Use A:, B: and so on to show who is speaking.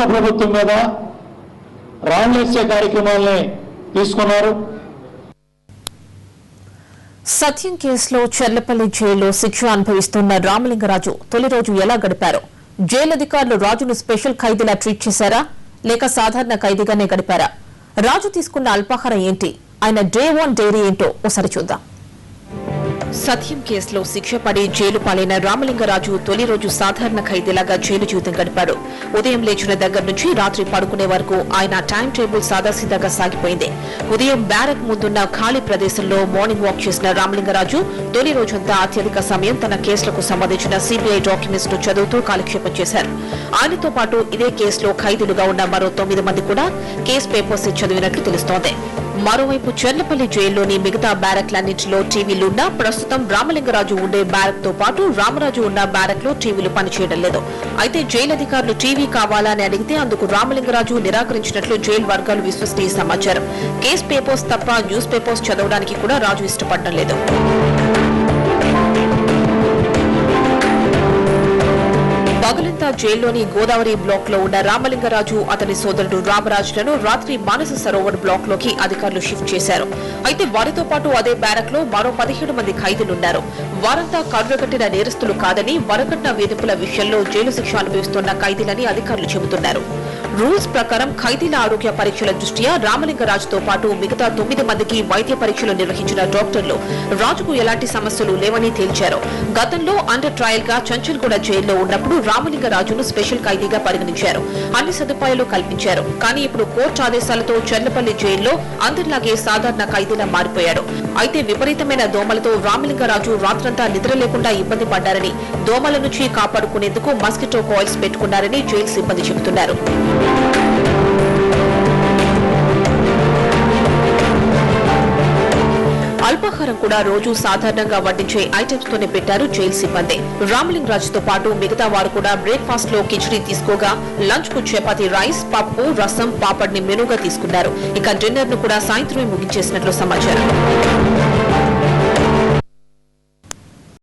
A: ప్రభుత్వం మీద రాళ్లేసే కార్యక్రమాల్ని తీసుకున్నారు.
B: సత్యం కేసులో చెర్లపల్లి జైల్లో శిక్ష అనుభవిస్తున్న రామలింగరాజు తొలి రోజు ఎలా గడిపారు? జైలు అధికారులు రాజును స్పెషల్ ఖైదీలా ట్రీట్ చేశారా లేక సాధారణ ఖైదీగానే గడిపారా? రాజు తీసుకున్న అల్పాహారం ఏంటి? ఆయన డే 1 డైరీ ఏంటో ఒకసారి చూద్దాం. సత్యం కేసులో శిక్ష పడి జైలు పాలైన రామలింగరాజు తొలి రోజు సాధారణ ఖైదీలాగా జైలు జీవితం గడిపాడు. ఉదయం లేచిన దగ్గర నుంచి రాత్రి పడుకునే వరకు ఆయన టైం టేబుల్ సాదాసీదాగా సాగిపోయింది. ఉదయం బ్యారక్ ముందున్న ఖాళీ ప్రదేశంలో మార్నింగ్ వాక్ చేసిన రామలింగరాజు తొలి రోజంతా అత్యధిక సమయం తన కేసులకు సంబంధించిన సిబిఐ డాక్యుమెంట్స్ ను చదువుతూ కాలక్షేపం చేశారు. ఆయనతో పాటు ఇదే కేసులో ఖైదీలుగా ఉన్న మరో 9 మంది కూడా కేసు పేపర్స్ చదివినట్లు తెలుస్తోంది. మరోవైపు చెర్లపల్లి జైల్లోని మిగతా బ్యారక్లన్నింటిలో టీవీలున్నా ప్రస్తుతం రామలింగరాజు ఉండే బ్యారక్ తో పాటు రామరాజు ఉన్న బ్యారక్ లో టీవీలు పనిచేయడం లేదు. అయితే జైలు అధికారులు టీవీ కావాలా అని అడిగితే అందుకు రామలింగరాజు నిరాకరించినట్లు జైలు వర్గాలు విశ్వసనీయ సమాచారం. కేసు పేపర్స్ తప్ప న్యూస్ పేపర్స్ చదవడానికి కూడా రాజు ఇష్టపడడం లేదు. పగలంతా జైల్లోని గోదావరి బ్లాక్ లో ఉన్న రామలింగరాజు అతని సోదరుడు రామరాజులను రాత్రి మానస సరోవర్ బ్లాక్ లోకి అధికారులు షిఫ్ట్ చేశారు. అయితే వారితో పాటు అదే బ్యారక్ లో మరో 17 మంది ఖైదీలున్నారు. వారంతా కర్రగట్టిన నేరస్తులు కాదని వరకట్న వేధింపుల విషయంలో జైలు శిక్ష అనుభవిస్తున్న ఖైదీలని అధికారులు చెబుతున్నారు. రూల్స్ ప్రకారం ఖైదీల ఆరోగ్య పరీక్షల దృష్ట్యా రామలింగరాజుతో పాటు మిగతా 9 మందికి వైద్య పరీక్షలు నిర్వహించిన డాక్టర్లు రాజుకు ఎలాంటి సమస్యలు లేవని తేల్చారు. గతంలో అండర్ ట్రయల్ గా చంచల్గూడ జైల్లో ఉన్నప్పుడు రామలింగరాజును స్పెషల్ ఖైదీగా పరిగణించారు. అన్ని సదుపాయాలు కల్పించారు. కానీ ఇప్పుడు కోర్టు ఆదేశాలతో చెర్లపల్లి జైల్లో అందరిలాగే సాధారణ ఖైదీలా మారిపోయాడు. అయితే విపరీతమైన దోమలతో రామలింగరాజు రాత్రంతా నిద్ర లేకుండా ఇబ్బంది పడ్డారని, దోమల నుంచి కాపాడుకునేందుకు మస్కిటో కాయిల్స్ పెట్టుకున్నారని జైలు సిబ్బంది చెబుతున్నారు. అల్పాహారం కూడా రోజు సాధారణంగా వడ్డించే ఐటమ్స్ తోనే పెట్టారు జైలు సిబ్బంది. రామలింగరాజుతో పాటు మిగతా వారు కూడా బ్రేక్ఫాస్ట్ లో కిచడీ తీసుకోగా లంచ్ కు చపాతీ, రైస్, పప్పు, రసం, పాపడ్ ని మెనూగా తీసుకున్నారు. ఇక డిన్నర్ ను కూడా సాయంత్రమే ముగించేసినట్లు సమాచారం.